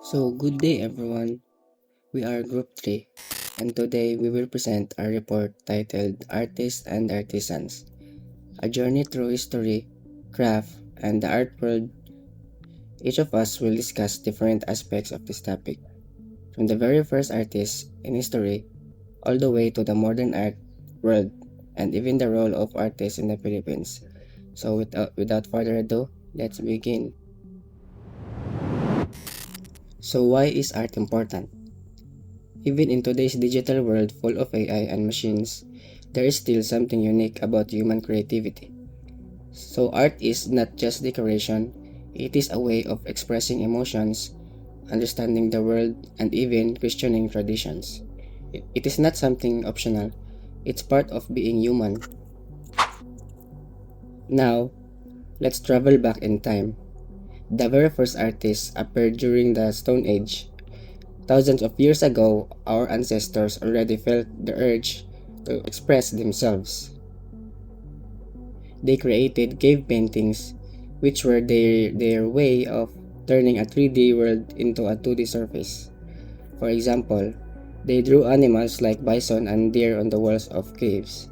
So, good day everyone. We are Group 3, and today we will present our report titled Artists and Artisans, a journey through history, craft, and the art world. Each of us will discuss different aspects of this topic, from the very first artists in history all the way to the modern art world, and even the role of artists in the Philippines. So, without further ado, let's begin. So, why is art important? Even in today's digital world full of AI and machines, there is still something unique about human creativity. So, art is not just decoration, it is a way of expressing emotions, understanding the world, and even questioning traditions. It is not something optional, it's part of being human. Now, let's travel back in time. The very first artists appeared during the Stone Age. Thousands of years ago, our ancestors already felt the urge to express themselves. They created cave paintings, which were their way of turning a 3D world into a 2D surface. For example, they drew animals like bison and deer on the walls of caves.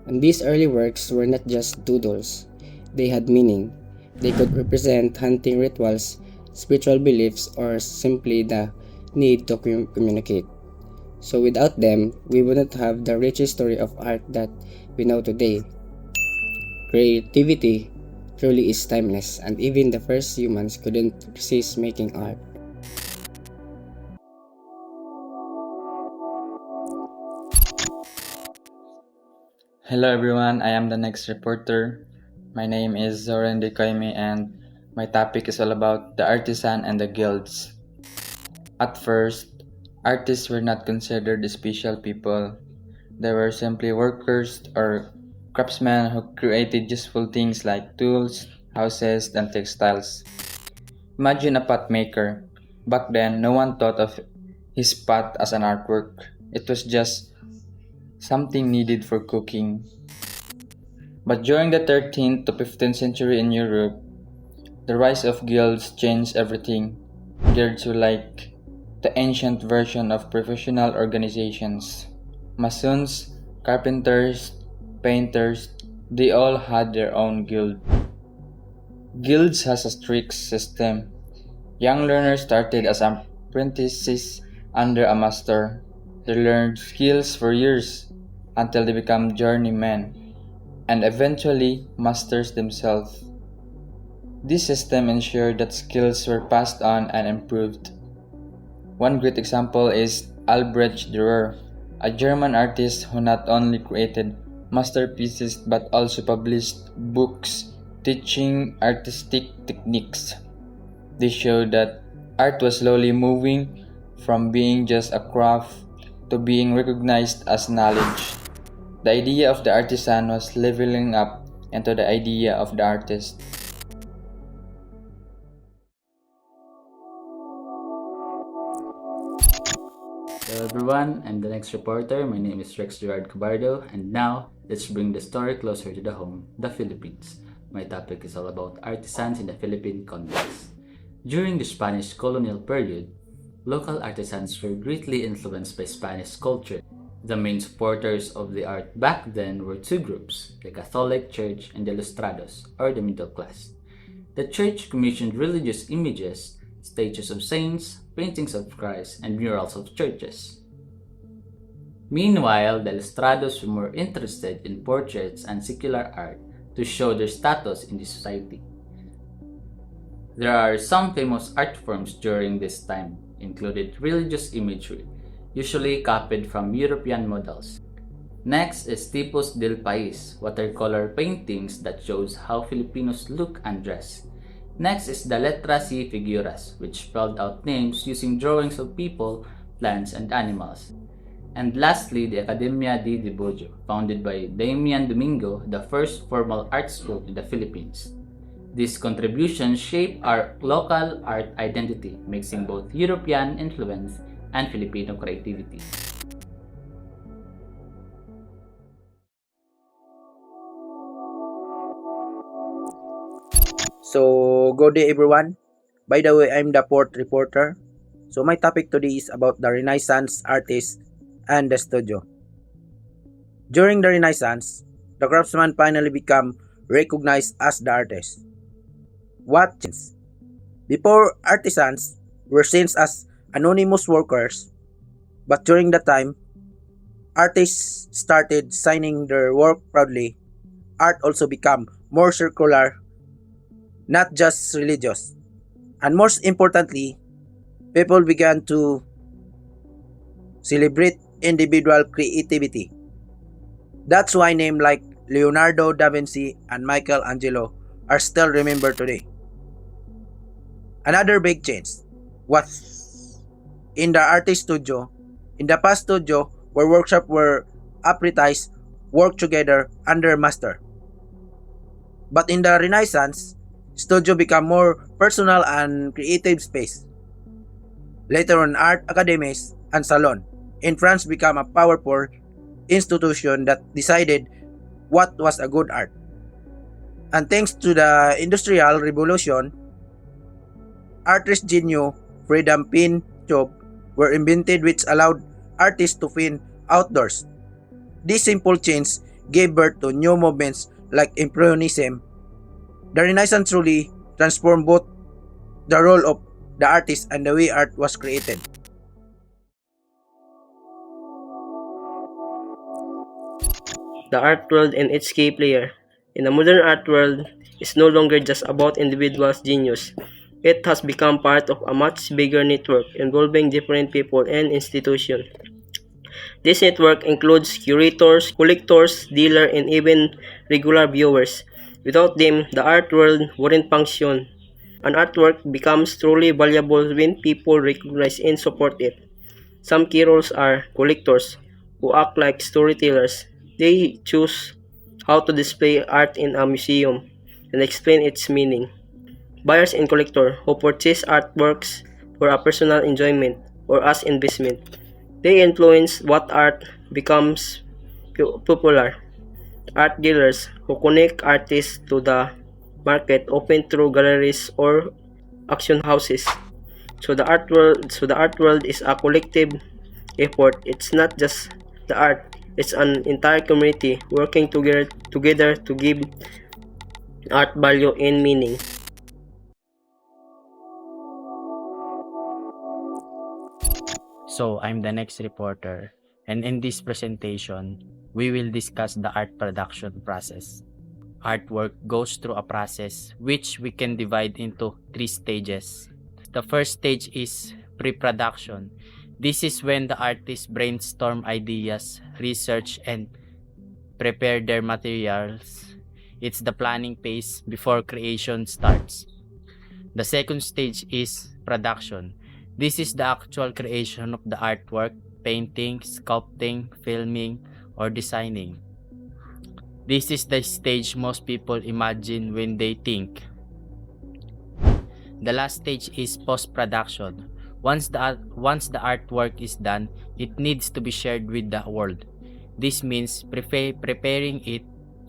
And these early works were not just doodles, they had meaning. They could represent hunting rituals, spiritual beliefs, or simply the need to communicate. So without them, we wouldn't have the rich history of art that we know today. Creativity truly is timeless, and even the first humans couldn't resist making art. Hello everyone, I am the next reporter. My name is Zoran Dekoime and my topic is all about the artisan and the guilds. At first, artists were not considered special people. They were simply workers or craftsmen who created useful things like tools, houses, and textiles. Imagine a pot maker. Back then, no one thought of his pot as an artwork. It was just something needed for cooking. But during the 13th to 15th century in Europe, the rise of guilds changed everything. Guilds were like the ancient version of professional organizations. Masons, carpenters, painters, they all had their own guild. Guilds has a strict system. Young learners started as apprentices under a master. They learned skills for years until they become journeymen and eventually masters themselves. This system ensured that skills were passed on and improved. One great example is Albrecht Dürer, a German artist who not only created masterpieces but also published books teaching artistic techniques. This showed that art was slowly moving from being just a craft to being recognized as knowledge. The idea of the artisan was leveling up into the idea of the artist. Hello everyone, I'm the next reporter. My name is Rex Gerard Cabardo, and now let's bring the story closer to the home, the Philippines. My topic is all about artisans in the Philippine context. During the Spanish colonial period, local artisans were greatly influenced by Spanish culture. The main supporters of the art back then were two groups, the Catholic Church and the Ilustrados, or the middle class. The church commissioned religious images, statues of saints, paintings of Christ, and murals of churches. Meanwhile, the Ilustrados were more interested in portraits and secular art to show their status in the society. There are some famous art forms during this time, included religious imagery, usually copied from European models. Next is Tipos del País, watercolor paintings that shows how Filipinos look and dress. Next is the Letras y Figuras, which spelled out names using drawings of people, plants, and animals. And lastly, the Academia de Dibujo, founded by Damian Domingo, the first formal art school in the Philippines. These contributions shape our local art identity, mixing both European influence and Filipino creativity. So, good day everyone. By the way, I'm the fourth reporter. So my topic today is about the Renaissance artist and the studio. During the Renaissance, the craftsman finally became recognized as the artist. What changed? Before, artisans were seen as anonymous workers, but during that time, artists started signing their work proudly. Art also became more circular, not just religious. And most importantly, people began to celebrate individual creativity. That's why names like Leonardo da Vinci and Michelangelo are still remembered today. Another big change was in the artist studio. In the past studio, where workshops were apprenticed, work together under master. But in the Renaissance, studio became more personal and creative space. Later on, art academies and salon in France became a powerful institution that decided what was a good art. And thanks to the Industrial Revolution, artist genio freedom pin job were invented which allowed artists to paint outdoors. This simple change gave birth to new movements like Impressionism. The Renaissance truly transformed both the role of the artist and the way art was created. The art world and its key player. In the modern art world, is no longer just about individuals' genius. It has become part of a much bigger network involving different people and institutions. This network includes curators, collectors, dealers, and even regular viewers. Without them, the art world wouldn't function. An artwork becomes truly valuable when people recognize and support it. Some key roles are collectors, who act like storytellers. They choose how to display art in a museum and explain its meaning. Buyers and collectors, who purchase artworks for a personal enjoyment or as investment. They influence what art becomes popular. Art dealers, who connect artists to the market, often through galleries or auction houses. So the art world is a collective effort. It's not just the art. It's an entire community working together to give art value and meaning. So, I'm the next reporter, and in this presentation, we will discuss the art production process. Artwork goes through a process which we can divide into 3 stages. The first stage is pre-production. This is when the artists brainstorm ideas, research, and prepare their materials. It's the planning phase before creation starts. The second stage is production. This is the actual creation of the artwork, painting, sculpting, filming, or designing. This is the stage most people imagine when they think. The last stage is post-production. Once the artwork is done, it needs to be shared with the world. This means preparing it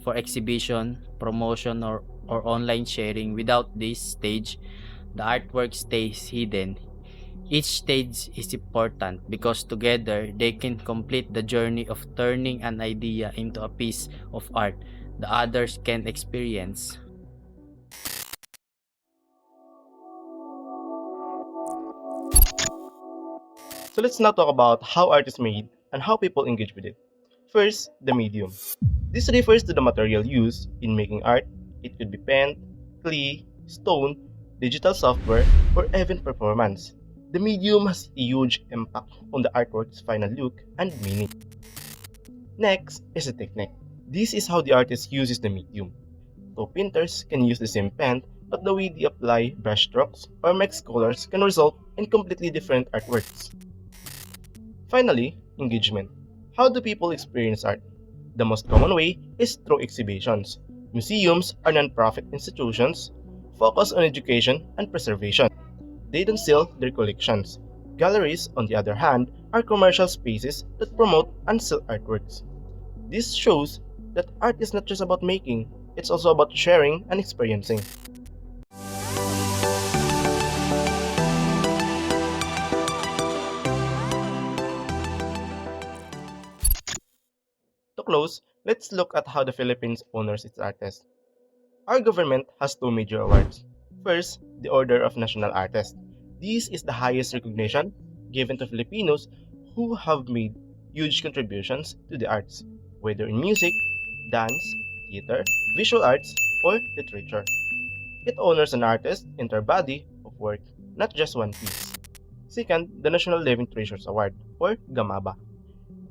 for exhibition, promotion, or online sharing. Without this stage, the artwork stays hidden. Each stage is important because together they can complete the journey of turning an idea into a piece of art the others can experience. So let's now talk about how art is made and how people engage with it. First, the medium. This refers to the material used in making art. It could be pen, clay, stone, digital software, or even performance. The medium has a huge impact on the artwork's final look and meaning. Next is the technique. This is how the artist uses the medium. Two painters can use the same pen, but the way they apply brushstrokes or mix colors can result in completely different artworks. Finally, engagement. How do people experience art? The most common way is through exhibitions. Museums are non-profit institutions focused on education and preservation. They don't sell their collections. Galleries, on the other hand, are commercial spaces that promote and sell artworks. This shows that art is not just about making, it's also about sharing and experiencing. close, let's look at how the Philippines honors its artists. Our government has two major awards. First, the Order of National Artist. This is the highest recognition given to Filipinos who have made huge contributions to the arts, whether in music, dance, theater, visual arts, or literature. It honors an artist in their body of work, not just one piece. Second, the National Living Treasures Award, or GAMABA.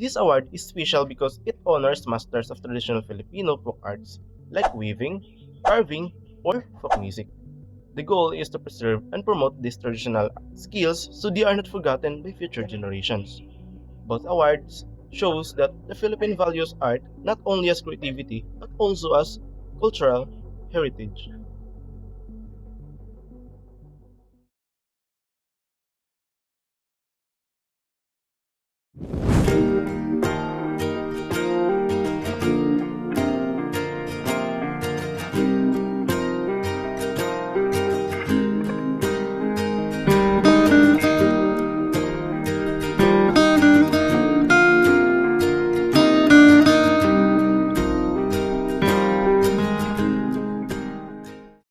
This award is special because it honors masters of traditional Filipino folk arts like weaving, carving, or folk music. The goal is to preserve and promote these traditional skills so they are not forgotten by future generations. Both awards shows that the Philippine values art not only as creativity but also as cultural heritage.